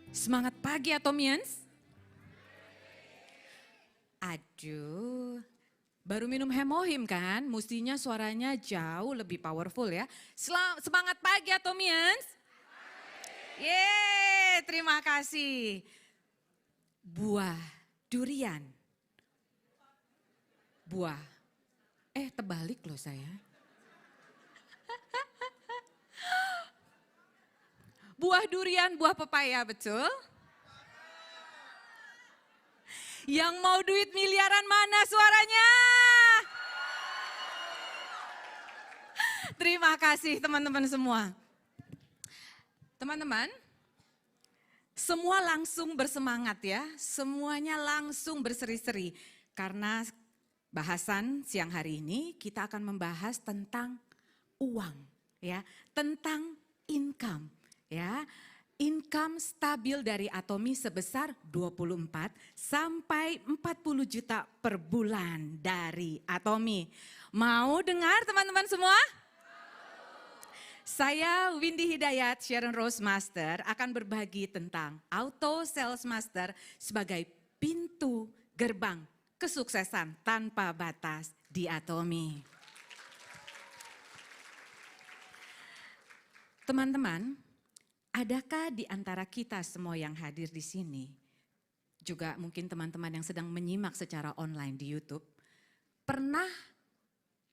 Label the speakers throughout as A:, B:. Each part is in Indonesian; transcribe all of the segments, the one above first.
A: Semangat pagi Atomians. Aduh, baru minum hemohim kan, mestinya suaranya jauh lebih powerful ya. Semangat pagi Atomians. Yeay, terima kasih. Buah durian. Buah, terbalik loh saya. Buah durian, buah pepaya, betul? Yang mau duit miliaran mana suaranya? Terima kasih teman-teman semua. Teman-teman, semua langsung bersemangat ya, semuanya langsung berseri-seri. Karena bahasan siang hari ini kita akan membahas tentang uang ya, tentang income ya. Income stabil dari Atomi sebesar 24 sampai 40 juta per bulan dari Atomi. Mau dengar teman-teman semua? Saya Windy Hidayat, Sharon Rose Master akan berbagi tentang Auto Sales Master sebagai pintu gerbang kesuksesan tanpa batas di Atomi. Teman-teman, adakah di antara kita semua yang hadir di sini, juga mungkin teman-teman yang sedang menyimak secara online di YouTube, pernah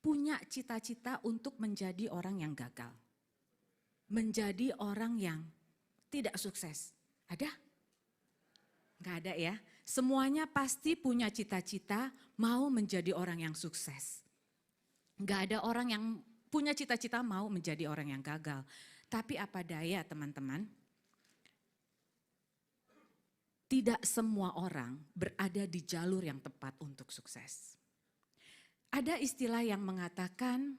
A: punya cita-cita untuk menjadi orang yang gagal? Menjadi orang yang tidak sukses. Ada? Enggak ada ya. Semuanya pasti punya cita-cita mau menjadi orang yang sukses. Enggak ada orang yang punya cita-cita mau menjadi orang yang gagal. Tapi apa daya teman-teman, tidak semua orang berada di jalur yang tepat untuk sukses. Ada istilah yang mengatakan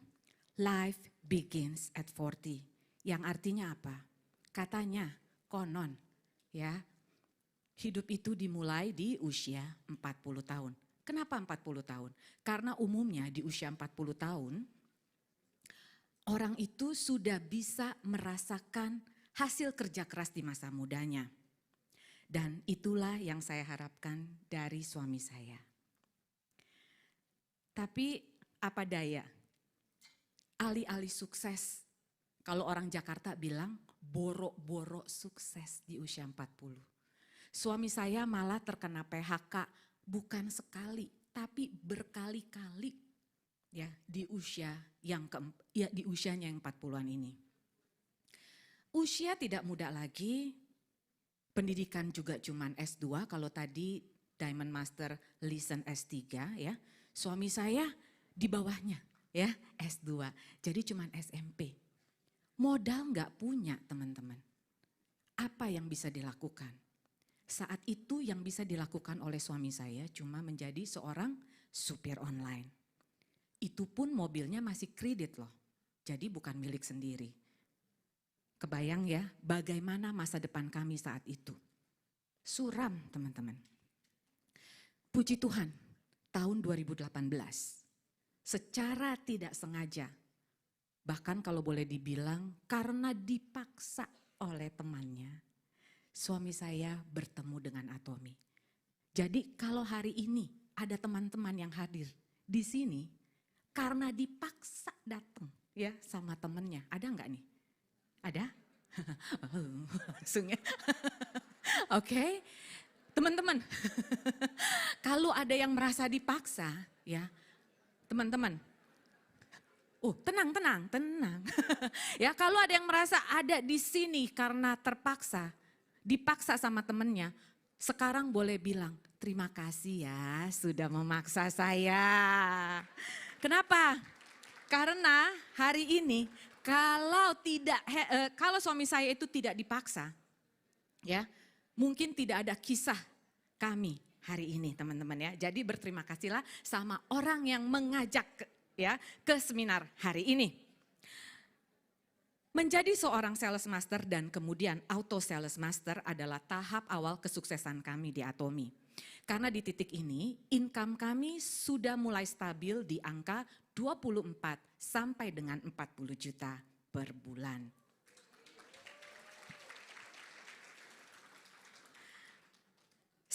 A: life begins at 40. Yang artinya apa? Katanya konon ya, hidup itu dimulai di usia 40 tahun. Kenapa 40 tahun? Karena umumnya di usia 40 tahun, orang itu sudah bisa merasakan hasil kerja keras di masa mudanya. Dan itulah yang saya harapkan dari suami saya. Tapi apa daya, alih-alih sukses, kalau orang Jakarta bilang boro-boro sukses di usia 40. Suami saya malah terkena PHK bukan sekali tapi berkali-kali ya di usianya yang 40-an ini. Usia tidak muda lagi, pendidikan juga cuman S2, kalau tadi Diamond Master Listen S3 ya. Suami saya di bawahnya ya S2, jadi cuman SMP. Modal nggak punya teman-teman. Apa yang bisa dilakukan? Saat itu yang bisa dilakukan oleh suami saya cuma menjadi seorang supir online. Itu pun mobilnya masih kredit loh, jadi bukan milik sendiri. Kebayang ya bagaimana masa depan kami saat itu. Suram teman-teman. Puji Tuhan tahun 2018 secara tidak sengaja, bahkan kalau boleh dibilang karena dipaksa oleh temannya, suami saya bertemu dengan Atomi. Jadi kalau hari ini ada teman-teman yang hadir di sini karena dipaksa datang ya sama temannya, ada enggak nih? Ada? Langsung ya. Oke. Teman-teman, kalau ada yang merasa dipaksa ya, teman-teman, tenang. Ya, kalau ada yang merasa ada di sini karena terpaksa, dipaksa sama temennya, sekarang boleh bilang, terima kasih ya sudah memaksa saya. Kenapa? Karena hari ini kalau suami saya itu tidak dipaksa, ya, mungkin tidak ada kisah kami hari ini teman-teman ya. Jadi berterima kasihlah sama orang yang mengajak ke seminar hari ini. Menjadi seorang sales master dan kemudian auto sales master adalah tahap awal kesuksesan kami di Atomi. Karena di titik ini income kami sudah mulai stabil di angka 24 sampai dengan 40 juta per bulan.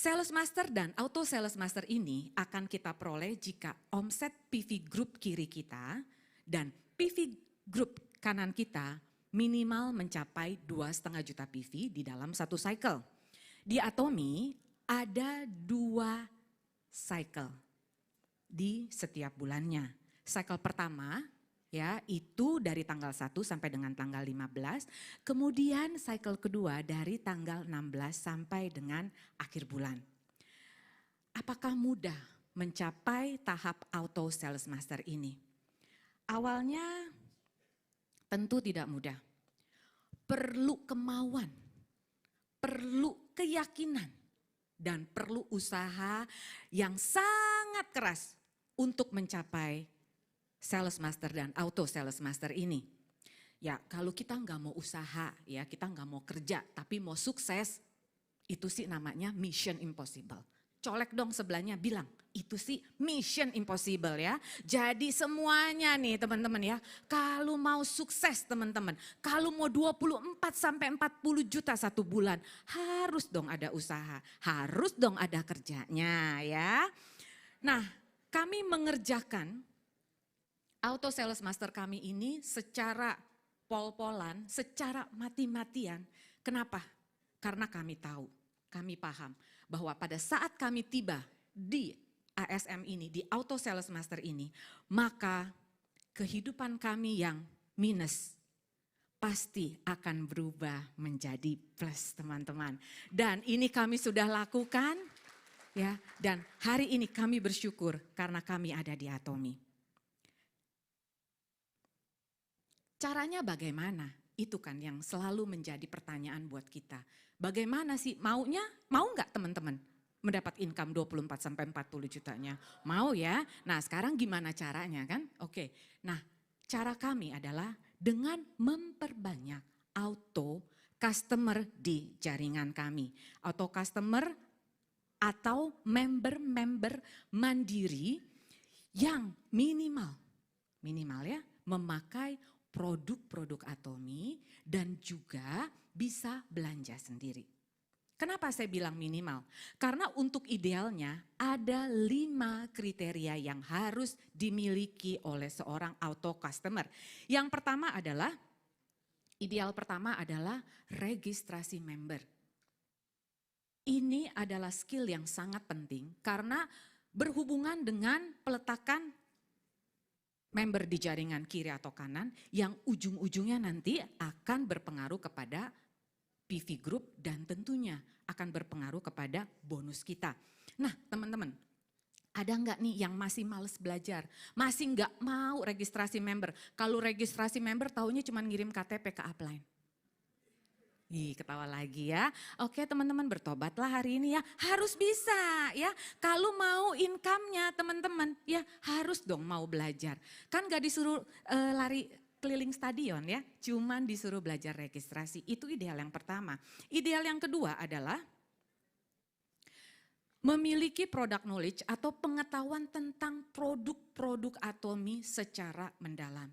A: Sales Master dan Auto Sales Master ini akan kita peroleh jika omset PV Group kiri kita dan PV Group kanan kita minimal mencapai 2,5 juta PV di dalam satu cycle. Di Atomy ada 2 cycle di setiap bulannya. Cycle pertama ya itu dari tanggal 1 sampai dengan tanggal 15, kemudian cycle kedua dari tanggal 16 sampai dengan akhir bulan. Apakah mudah mencapai tahap Auto Sales Master ini? Awalnya tentu tidak mudah. Perlu kemauan, perlu keyakinan, dan perlu usaha yang sangat keras untuk mencapai Sales Master dan Auto Sales Master ini. Ya kalau kita nggak mau usaha, ya kita nggak mau kerja, tapi mau sukses, itu sih namanya mission impossible. Colek dong sebelahnya bilang, itu sih mission impossible ya. Jadi semuanya nih teman-teman ya, kalau mau sukses teman-teman, kalau mau 24 sampai 40 juta satu bulan, harus dong ada usaha, harus dong ada kerjanya ya. Nah kami mengerjakan Auto Sales Master kami ini secara pol-polan, secara mati-matian. Kenapa? Karena kami tahu, kami paham bahwa pada saat kami tiba di ASM ini, di Auto Sales Master ini, maka kehidupan kami yang minus pasti akan berubah menjadi plus teman-teman. Dan ini kami sudah lakukan ya, dan hari ini kami bersyukur karena kami ada di Atomy. Caranya bagaimana? Itu kan yang selalu menjadi pertanyaan buat kita. Bagaimana sih maunya? Mau nggak teman-teman mendapat income 24 sampai 40 jutanya? Mau ya? Nah sekarang gimana caranya kan? Oke, nah cara kami adalah dengan memperbanyak auto customer di jaringan kami. Auto customer atau member-member mandiri yang minimal ya memakai produk-produk Atomy dan juga bisa belanja sendiri. Kenapa saya bilang minimal? Karena untuk idealnya ada 5 kriteria yang harus dimiliki oleh seorang auto customer. Yang pertama adalah, ideal pertama adalah registrasi member. Ini adalah skill yang sangat penting karena berhubungan dengan peletakan member di jaringan kiri atau kanan yang ujung-ujungnya nanti akan berpengaruh kepada PV Group dan tentunya akan berpengaruh kepada bonus kita. Nah teman-teman, ada nggak nih yang masih males belajar, masih nggak mau registrasi member? Kalau registrasi member taunya cuma ngirim KTP ke upline. Ih, ketawa lagi ya. Oke teman-teman, bertobatlah hari ini ya. Harus bisa ya. Kalau mau income-nya teman-teman ya harus dong mau belajar. Kan gak disuruh lari keliling stadion ya. Cuman disuruh belajar registrasi. Itu ideal yang pertama. Ideal yang kedua adalah memiliki product knowledge atau pengetahuan tentang produk-produk Atomy secara mendalam.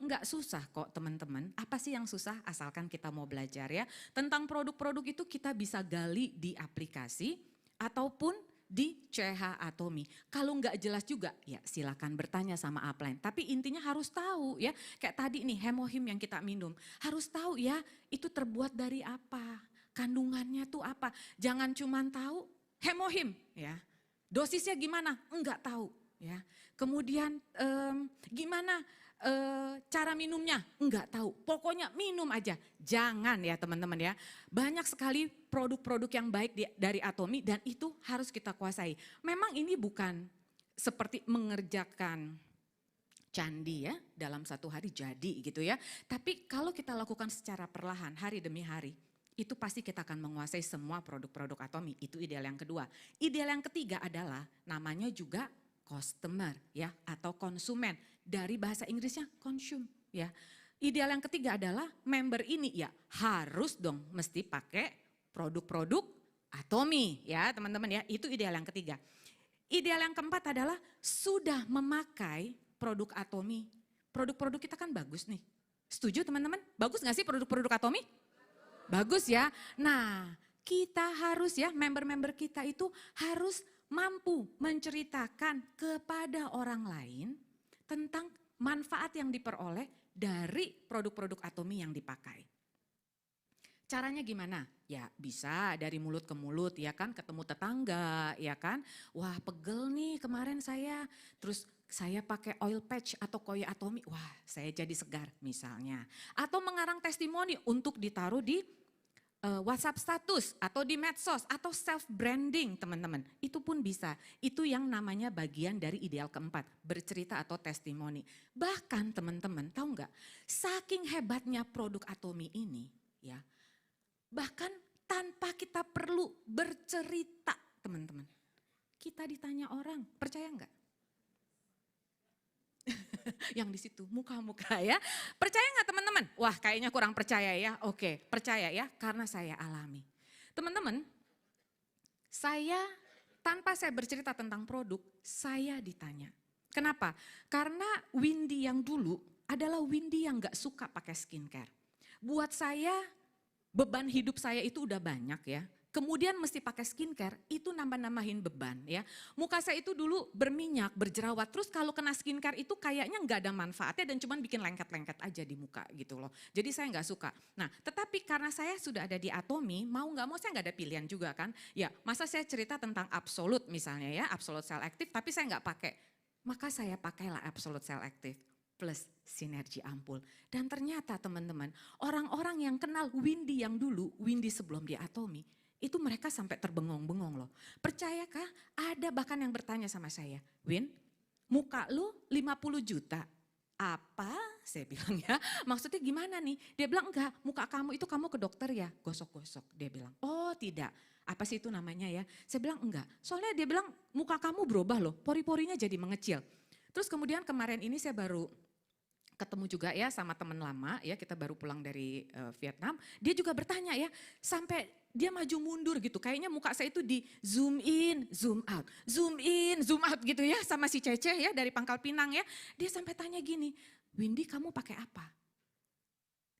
A: Enggak susah kok teman-teman, apa sih yang susah asalkan kita mau belajar ya. Tentang produk-produk itu kita bisa gali di aplikasi ataupun di CH Atomy. Kalau enggak jelas juga ya silakan bertanya sama upline. Tapi intinya harus tahu ya, kayak tadi nih hemohim yang kita minum. Harus tahu ya itu terbuat dari apa, kandungannya tuh apa. Jangan cuma tahu hemohim ya, dosisnya gimana, enggak tahu ya. Kemudian gimana cara minumnya, enggak tahu. Pokoknya minum aja, jangan ya teman-teman ya. Banyak sekali produk-produk yang baik dari Atomy dan itu harus kita kuasai. Memang ini bukan seperti mengerjakan candi ya, dalam satu hari jadi gitu ya. Tapi kalau kita lakukan secara perlahan, hari demi hari, itu pasti kita akan menguasai semua produk-produk Atomy. Itu ideal yang kedua. Ideal yang ketiga adalah namanya juga customer ya atau konsumen. Dari bahasa Inggrisnya consume ya. Ideal yang ketiga adalah member ini ya harus dong mesti pakai produk-produk Atomy ya teman-teman ya. Itu ideal yang ketiga. Ideal yang keempat adalah sudah memakai produk Atomy. Produk-produk kita kan bagus nih. Setuju teman-teman? Bagus gak sih produk-produk Atomy? Bagus ya. Nah Kita harus ya, member-member kita itu harus mampu menceritakan kepada orang lain tentang manfaat yang diperoleh dari produk-produk Atomy yang dipakai. Caranya gimana? Ya bisa dari mulut ke mulut ya kan, ketemu tetangga ya kan. Wah pegel nih kemarin saya, terus saya pakai oil patch atau koya Atomy, wah saya jadi segar misalnya. Atau mengarang testimoni untuk ditaruh di WhatsApp status atau di medsos atau self branding teman-teman. Itu pun bisa, itu yang namanya bagian dari ideal keempat, bercerita atau testimoni. Bahkan teman-teman tahu nggak, saking hebatnya produk Atomy ini ya, bahkan tanpa kita perlu bercerita teman-teman. Kita ditanya orang, percaya enggak? Yang di situ muka-muka ya. Percaya enggak teman-teman? Wah kayaknya kurang percaya ya. Oke, percaya ya karena saya alami. Teman-teman, saya tanpa saya bercerita tentang produk, saya ditanya. Kenapa? Karena Windy yang dulu adalah Windy yang enggak suka pakai skincare. Buat saya beban hidup saya itu udah banyak ya. Kemudian mesti pakai skincare, itu nambah-nambahin beban ya. Muka saya itu dulu berminyak, berjerawat, terus kalau kena skincare itu kayaknya nggak ada manfaatnya dan cuma bikin lengket-lengket aja di muka gitu loh. Jadi saya nggak suka. Nah tetapi karena saya sudah ada di Atomy, mau nggak mau saya nggak ada pilihan juga kan. Ya masa saya cerita tentang Absolute misalnya ya, Absolute Cell Active, tapi saya nggak pakai. Maka saya pakailah Absolute Cell Active plus sinergi ampul. Dan ternyata teman-teman, orang-orang yang kenal Windy yang dulu, Windy sebelum di Atomy, itu mereka sampai terbengong-bengong loh. Percayakah? Ada bahkan yang bertanya sama saya, Win, muka lu 50 juta. Apa? Saya bilang ya, maksudnya gimana nih? Dia bilang enggak, muka kamu itu kamu ke dokter ya, gosok-gosok. Dia bilang, oh tidak. Apa sih itu namanya ya? Saya bilang enggak, soalnya dia bilang muka kamu berubah loh, pori-porinya jadi mengecil. Terus kemudian kemarin ini saya baru ketemu juga ya sama teman lama ya, kita baru pulang dari Vietnam. Dia juga bertanya ya, sampai dia maju mundur gitu. Kayaknya muka saya itu di zoom in, zoom out gitu ya sama si Cece ya dari Pangkal Pinang ya. Dia sampai tanya gini, Windy kamu pakai apa?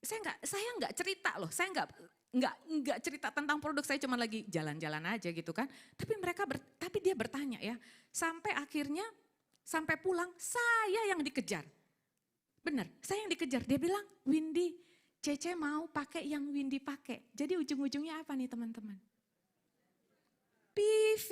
A: Saya nggak cerita loh, saya nggak cerita tentang produk, saya cuma lagi jalan-jalan aja gitu kan. Tapi dia bertanya ya, sampai akhirnya sampai pulang saya yang dikejar. Benar, saya yang dikejar. Dia bilang, Windy, Cece mau pakai yang Windy pakai. Jadi ujung-ujungnya apa nih teman-teman? PV,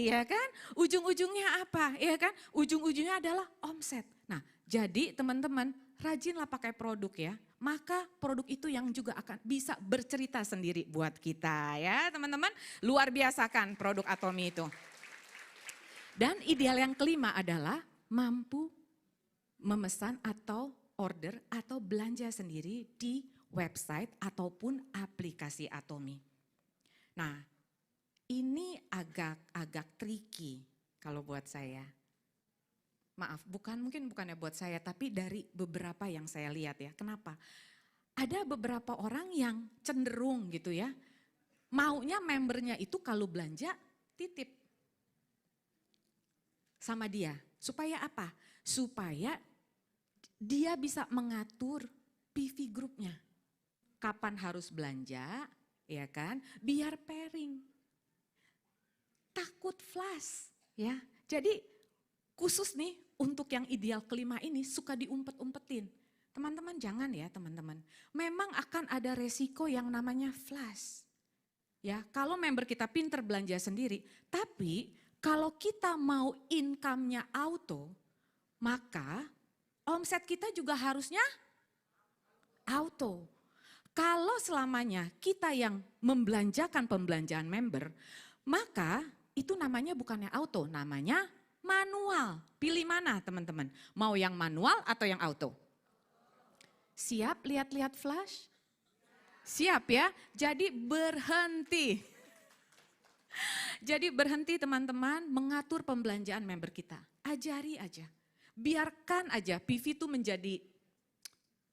A: ya kan? Ujung-ujungnya apa? Ya kan? Ujung-ujungnya adalah omset. Nah, jadi teman-teman, rajinlah pakai produk ya. Maka produk itu yang juga akan bisa bercerita sendiri buat kita ya, teman-teman. Luar biasa kan produk Atomy itu. Dan ideal yang kelima adalah mampu memesan atau order atau belanja sendiri di website ataupun aplikasi Atomy. Nah, ini agak tricky kalau buat saya. Maaf, mungkin bukannya buat saya, tapi dari beberapa yang saya lihat ya. Kenapa? Ada beberapa orang yang cenderung gitu ya, maunya membernya itu kalau belanja titip sama dia. Supaya apa? Supaya dia bisa mengatur PV grupnya. Kapan harus belanja, ya kan? Biar pairing. Takut flash, ya. Jadi khusus nih untuk yang ideal kelima ini suka diumpet-umpetin. Teman-teman jangan ya teman-teman. Memang akan ada resiko yang namanya flash. Ya, kalau member kita pinter belanja sendiri, tapi kalau kita mau income-nya auto, maka omset kita juga harusnya auto. Kalau selamanya kita yang membelanjakan pembelanjaan member, maka itu namanya bukannya auto, namanya manual. Pilih mana teman-teman? Mau yang manual atau yang auto? Siap lihat-lihat flash? Siap ya? Jadi berhenti. Jadi berhenti teman-teman mengatur pembelanjaan member kita. Ajari aja. Biarkan aja PV itu menjadi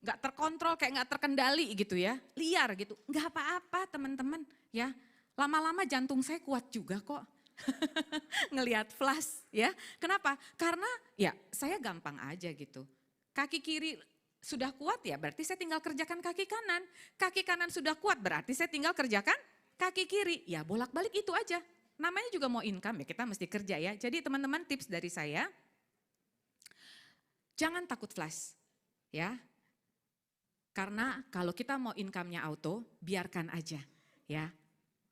A: gak terkontrol, kayak gak terkendali gitu ya. Liar gitu, gak apa-apa teman-teman ya. Lama-lama jantung saya kuat juga kok. Ngelihat flash ya. Kenapa? Karena ya saya gampang aja gitu. Kaki kiri sudah kuat ya berarti saya tinggal kerjakan kaki kanan. Kaki kanan sudah kuat berarti saya tinggal kerjakan kaki kiri, ya bolak-balik itu aja. Namanya juga mau income ya, kita mesti kerja ya. Jadi teman-teman tips dari saya, jangan takut flash ya. Karena kalau kita mau income-nya auto, biarkan aja ya.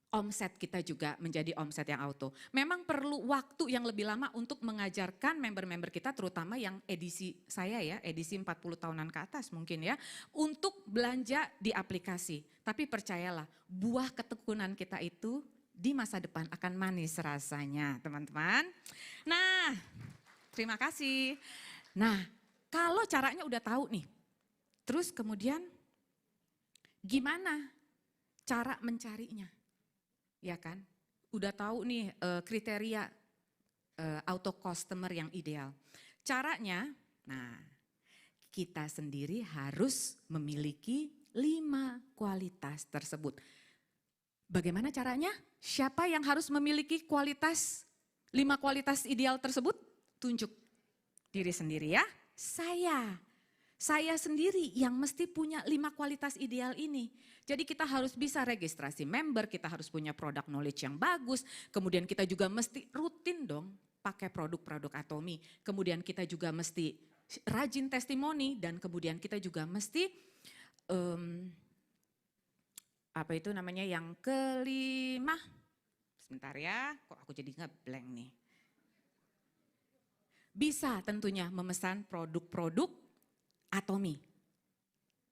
A: Omset kita juga menjadi omset yang auto. Memang perlu waktu yang lebih lama untuk mengajarkan member-member kita, terutama yang edisi saya ya, edisi 40 tahunan ke atas mungkin ya, untuk belanja di aplikasi. Tapi percayalah, buah ketekunan kita itu di masa depan akan manis rasanya teman-teman. Nah, terima kasih. Nah, kalau caranya udah tahu nih, terus kemudian gimana cara mencarinya? Ya kan, udah tahu nih kriteria auto customer yang ideal. Caranya, nah kita sendiri harus memiliki 5 kualitas tersebut. Bagaimana caranya? Siapa yang harus memiliki 5 kualitas ideal tersebut? Tunjuk diri sendiri ya. Saya sendiri yang mesti punya 5 kualitas ideal ini. Jadi kita harus bisa registrasi member, kita harus punya produk knowledge yang bagus, kemudian kita juga mesti rutin dong pakai produk-produk Atomy. Kemudian kita juga mesti rajin testimoni dan kemudian kita juga mesti apa itu namanya yang kelima, sebentar ya, kok aku jadi ngeblank nih. Bisa tentunya memesan produk-produk Atomy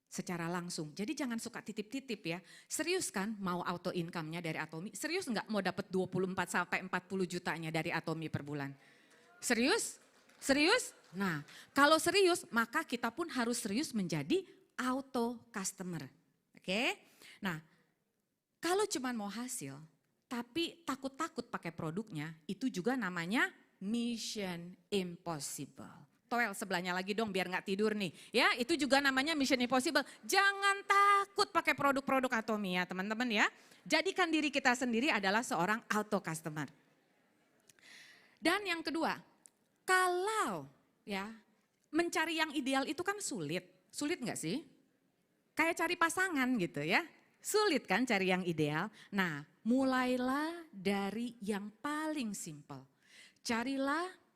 A: secara langsung. Jadi jangan suka titip-titip ya. Serius kan mau auto income-nya dari Atomy? Serius enggak mau dapat 24 sampai 40 jutanya dari Atomy per bulan? Serius? Serius? Nah, kalau serius maka kita pun harus serius menjadi auto customer. Oke? Nah, kalau cuma mau hasil tapi takut-takut pakai produknya, itu juga namanya mission impossible. Toel sebelahnya lagi dong biar nggak tidur nih. Ya, itu juga namanya mission impossible. Jangan takut pakai produk-produk Atomy ya teman-teman ya. Jadikan diri kita sendiri adalah seorang auto customer. Dan yang kedua, kalau ya mencari yang ideal itu kan sulit. Sulit nggak sih? Kayak cari pasangan gitu ya. Sulit kan cari yang ideal? Nah, mulailah dari yang paling simple. Carilah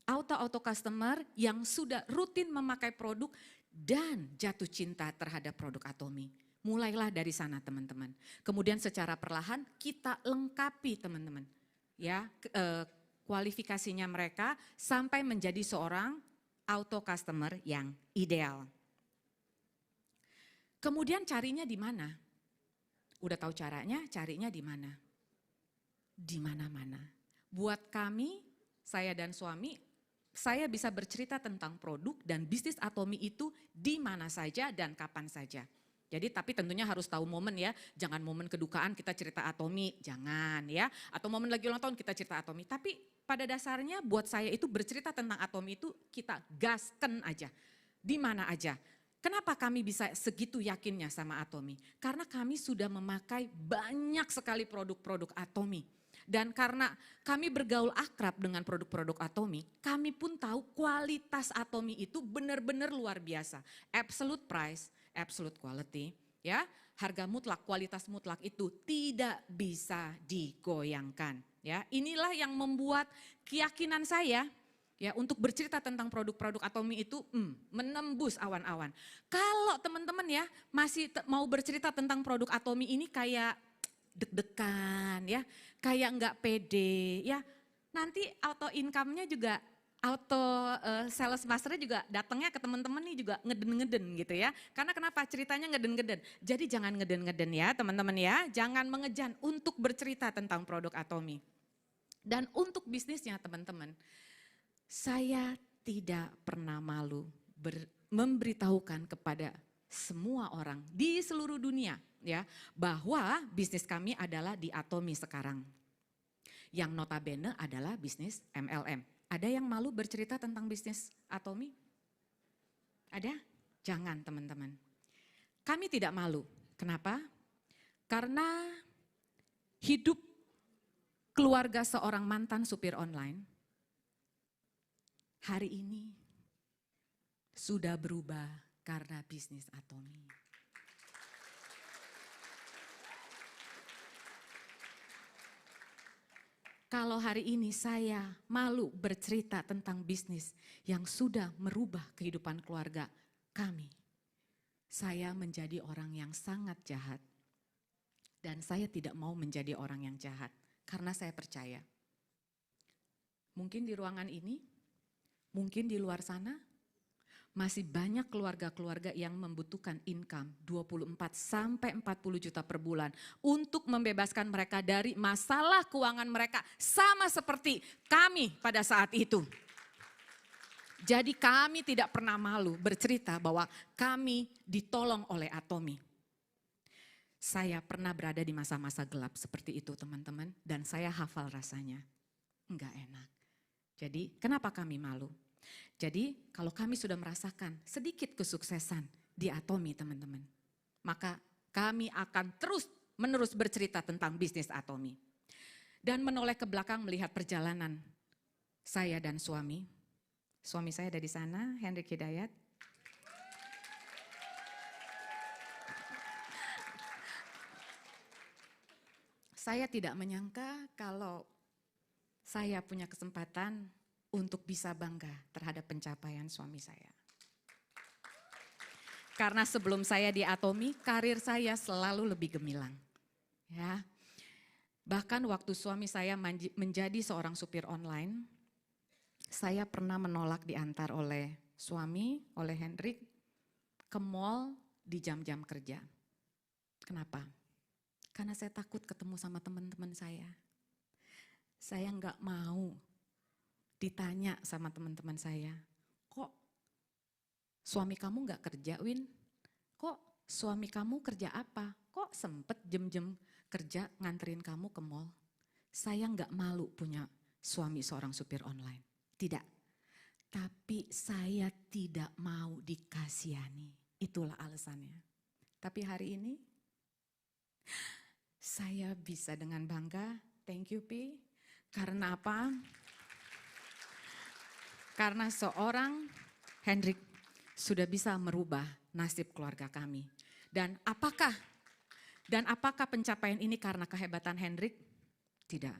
A: auto customer yang sudah rutin memakai produk dan jatuh cinta terhadap produk Atomy. Mulailah dari sana teman-teman. Kemudian secara perlahan kita lengkapi teman-teman. Ya, kualifikasinya mereka sampai menjadi seorang auto customer yang ideal. Kemudian carinya di mana? Udah tahu caranya, carinya di mana? Di mana-mana. Buat kami, saya dan suami, saya bisa bercerita tentang produk dan bisnis Atomy itu di mana saja dan kapan saja. Jadi tapi tentunya harus tahu momen ya, jangan momen kedukaan kita cerita Atomy, jangan ya. Atau momen lagi ulang tahun kita cerita Atomy. Tapi pada dasarnya buat saya itu bercerita tentang Atomy itu kita gasken aja, di mana aja. Kenapa kami bisa segitu yakinnya sama Atomy? Karena kami sudah memakai banyak sekali produk-produk Atomy. Dan karena kami bergaul akrab dengan produk-produk Atomy, kami pun tahu kualitas Atomy itu benar-benar luar biasa. Absolute price, absolute quality, ya. Harga mutlak, kualitas mutlak itu tidak bisa digoyangkan, ya. Inilah yang membuat keyakinan saya ya untuk bercerita tentang produk-produk Atomy itu menembus awan-awan. Kalau teman-teman ya masih mau bercerita tentang produk Atomy ini kayak deg-degan ya, kayak nggak pede ya. Nanti auto income-nya juga, auto sales master-nya juga datangnya ke teman-teman nih juga ngeden-ngeden gitu ya. Karena kenapa? Ceritanya ngeden-ngeden. Jadi jangan ngeden-ngeden ya teman-teman ya. Jangan mengejan untuk bercerita tentang produk Atomy. Dan untuk bisnisnya teman-teman, saya tidak pernah malu memberitahukan kepada semua orang di seluruh dunia ya bahwa bisnis kami adalah di Atomy sekarang. Yang notabene adalah bisnis MLM. Ada yang malu bercerita tentang bisnis Atomy? Ada? Jangan teman-teman. Kami tidak malu. Kenapa? Karena hidup keluarga seorang mantan supir online hari ini sudah berubah karena bisnis Atomy. Kalau hari ini saya malu bercerita tentang bisnis yang sudah merubah kehidupan keluarga kami, saya menjadi orang yang sangat jahat. Dan saya tidak mau menjadi orang yang jahat, karena saya percaya. Mungkin di ruangan ini, mungkin di luar sana, masih banyak keluarga-keluarga yang membutuhkan income 24 sampai 40 juta per bulan untuk membebaskan mereka dari masalah keuangan mereka, sama seperti kami pada saat itu. Jadi kami tidak pernah malu bercerita bahwa kami ditolong oleh Atomi. Saya pernah berada di masa-masa gelap seperti itu teman-teman, dan saya hafal rasanya. Enggak enak. Jadi kenapa kami malu? Jadi kalau kami sudah merasakan sedikit kesuksesan di Atomi teman-teman, maka kami akan terus-menerus bercerita tentang bisnis Atomi. Dan menoleh ke belakang melihat perjalanan saya dan suami. Suami saya ada di sana, Hendrik Hidayat. Saya tidak menyangka kalau saya punya kesempatan untuk bisa bangga terhadap pencapaian suami saya. Karena sebelum saya di Atomi, karir saya selalu lebih gemilang. Ya. Bahkan waktu suami saya menjadi seorang supir online, saya pernah menolak diantar oleh suami, oleh Hendrik, ke mall di jam-jam kerja. Kenapa? Karena saya takut ketemu sama teman-teman saya. Saya nggak mau ditanya sama teman-teman saya, kok suami kamu nggak kerja, Win? Kok suami kamu kerja apa? Kok sempet jam-jam kerja nganterin kamu ke mall? Saya nggak malu punya suami seorang supir online. Tidak. Tapi saya tidak mau dikasihani. Itulah alasannya. Tapi hari ini saya bisa dengan bangga, thank you Pi. Karena apa? Karena seorang Hendrik sudah bisa merubah nasib keluarga kami. Dan apakah pencapaian ini karena kehebatan Hendrik? Tidak.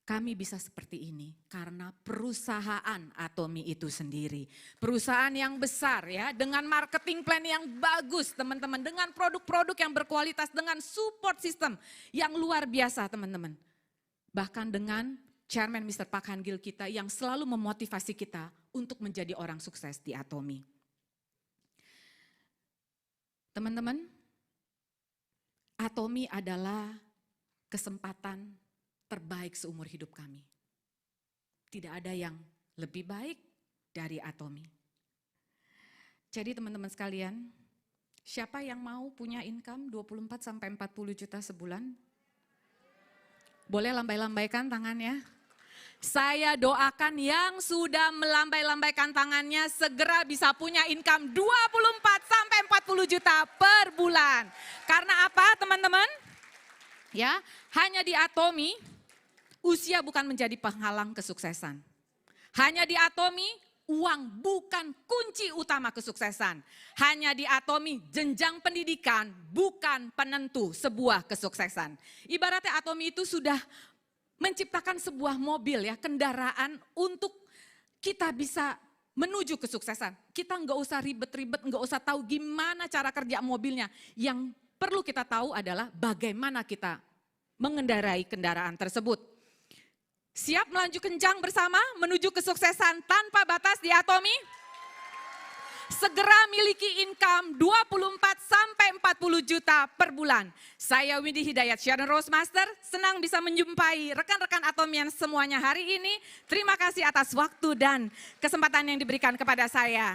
A: Kami bisa seperti ini karena perusahaan Atomi itu sendiri. Perusahaan yang besar ya, dengan marketing plan yang bagus teman-teman. Dengan produk-produk yang berkualitas, dengan support system yang luar biasa teman-teman. Bahkan dengan Chairman Mr. Park Han Gil kita yang selalu memotivasi kita untuk menjadi orang sukses di Atomi. Teman-teman, Atomi adalah kesempatan terbaik seumur hidup kami. Tidak ada yang lebih baik dari Atomi. Jadi teman-teman sekalian, siapa yang mau punya income 24 sampai 40 juta sebulan? Boleh lambai-lambaikan tangannya? Saya doakan yang sudah melambai-lambaikan tangannya segera bisa punya income 24 sampai 40 juta per bulan. Karena apa teman-teman? Ya, hanya di Atomi usia bukan menjadi penghalang kesuksesan. Hanya di Atomi, uang bukan kunci utama kesuksesan. Hanya di Atomi, jenjang pendidikan bukan penentu sebuah kesuksesan. Ibaratnya Atomi itu sudah menciptakan sebuah mobil ya, kendaraan untuk kita bisa menuju kesuksesan. Kita nggak usah ribet-ribet, nggak usah tahu gimana cara kerja mobilnya. Yang perlu kita tahu adalah bagaimana kita mengendarai kendaraan tersebut. Siap melaju kencang bersama menuju kesuksesan tanpa batas di Atomi? Segera miliki income 24 sampai 40 juta per bulan. Saya Windy Hidayat Sharon Rose Master, senang bisa menjumpai rekan-rekan Atomian semuanya hari ini. Terima kasih atas waktu dan kesempatan yang diberikan kepada saya.